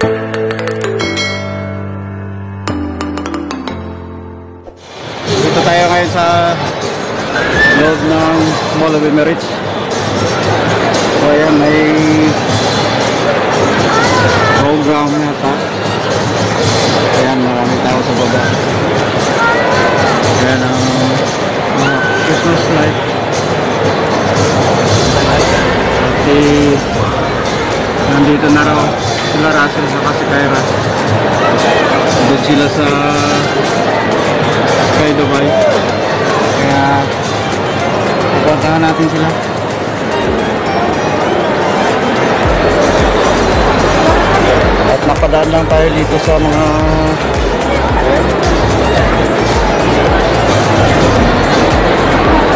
Dito tayo ngayon sa loob ng Mall of Emirates. So ayan, may program yata. Ayan, marami tao sa baba. Ayan ang Christmas light. At nandito na raw sila Russell saka si Kyra. Doon sila sa Sky Dubai. Kaya pupuntahan natin sila. At napadaan lang tayo dito sa mga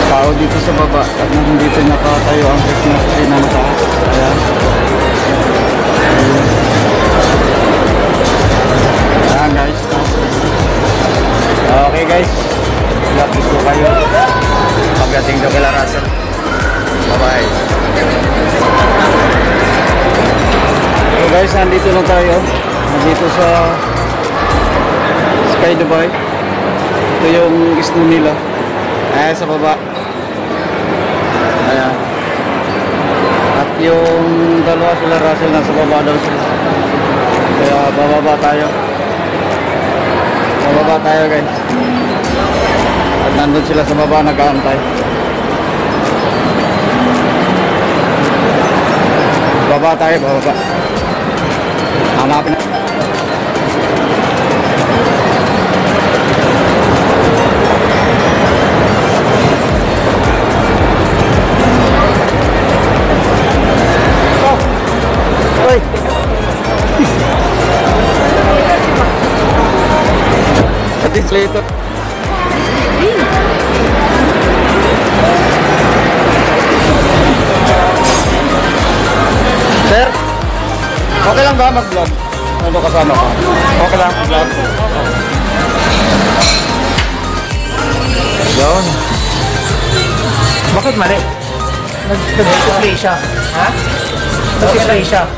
tao dito sa baba. At nandito nakatayo ang Christmas tree na mataas. Ayan. Ayan guys. Okay guys, lapis ko kayo pagdating daw kila Russell. Bye bye. Okay guys, nandito lang tayo. Nandito sa Sky Dubai. Ito yung isno nila. Ayan sa baba. Ayan. At yung dalawa sila Russell nasa baba daw sila. Kaya bababa tayo. Bababa tayo guys. At nandun sila sa baba nag-aantay. Baba tayo, bababa. Hanapin na. Oy! At least later. Sir, okay lang ba mag-vlog? Ano kasama ka? Okay lang mag-vlog? Yun. Bakit mali? Nag-play siya. Ha? Nag-play siya.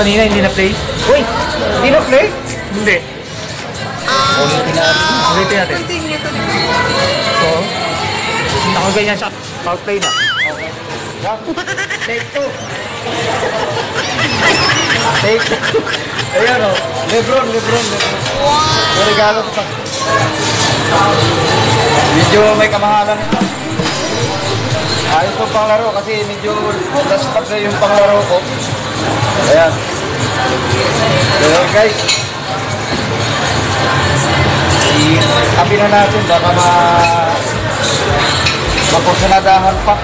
Kanina hindi na-play? Uy! Hindi na-play? Hindi. Ulitin natin. So, nakaganyan siya. Mag-play na. Take 2. Take 2. Ayan o. Lebron. Wow! Regalo ko pa. Medyo may kamahalan ito. Ayos ko panglaro kasi medyo last up na yung panglaro ko. Ayan. Ayan guys. I-copy na natin. Baka makusunadahan pa.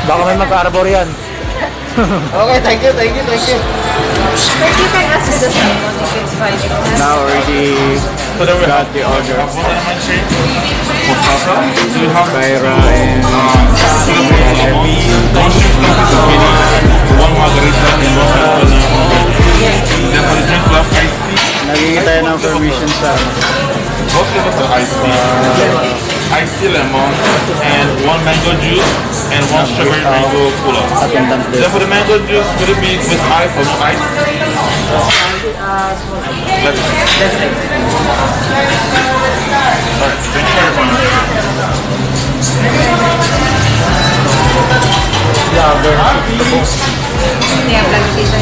Baka may mag-arbor yan. Okay, thank you. But you can ask the someone if it's fine. Now already got the order. Kyra and naging tayo ng permission sa both flavors are iced tea. Iced tea lemon and one mango juice and one strawberry mango cola. Then for the mango juice, would it be with ice or no ice? Let's see. Alright, thank you very much. Hindi ang vlog dito.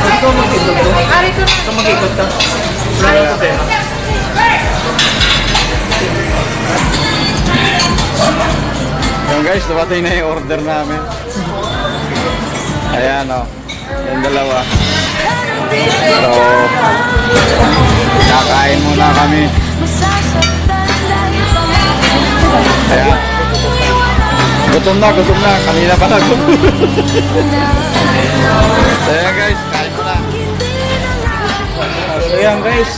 Ikaw mag-ikot ko. Ikaw mag-ikot ka. Wala na sa pera. Yung guys, dumating na yung order namin. Ayan o. Yung dalawa. So, kakain muna kami. Ayan. Gutom na. Kanina pa na gutom. Ayan guys, kain muna. So ayan guys.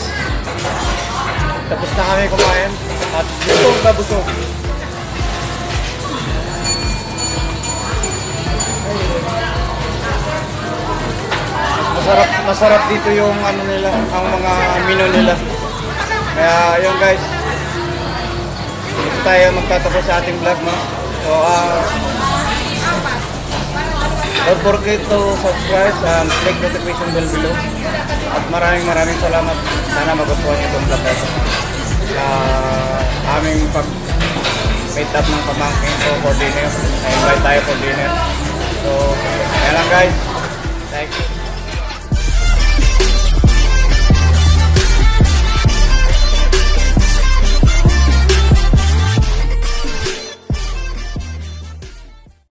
Tapos na kami kumain. At busog. Masarap dito yung ano nila, ang mga menu nila. Kaya yun guys, dito tayo magtatapos sa ating vlog, no? So Don't forget to subscribe and click notification bell below. At maraming salamat. Sana magustuhan niyo itong vlog ito. Aming pag-meet up ng pamangkin ko for dinner. Na-invite tayo for dinner. So, ayan lang guys. Thank you.